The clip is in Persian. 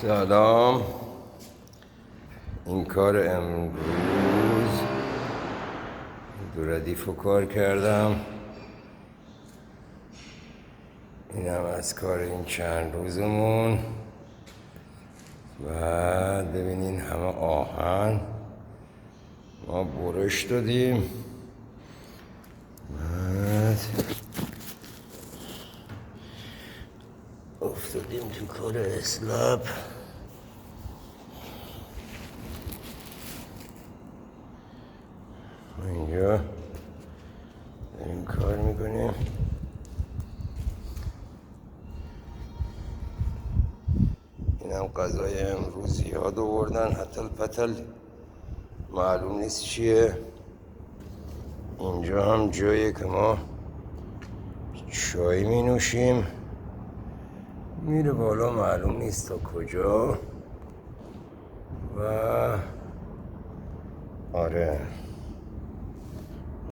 سلام. این کار امروز دو ردیف رو کار کردم. اینم از کار این چند روزمون. بعد ببینین همه آهن ما برش دادیم. بعد افتادیم تو کار اسلاب. اینجا داریم کار میکنیم. اینم غذای امروز زیاد آوردن، حتل پتل معلوم نیست چیه. اینجا هم جاییه که ما چای می نوشیم، میره بالا معلوم نیست تا کجا. و آره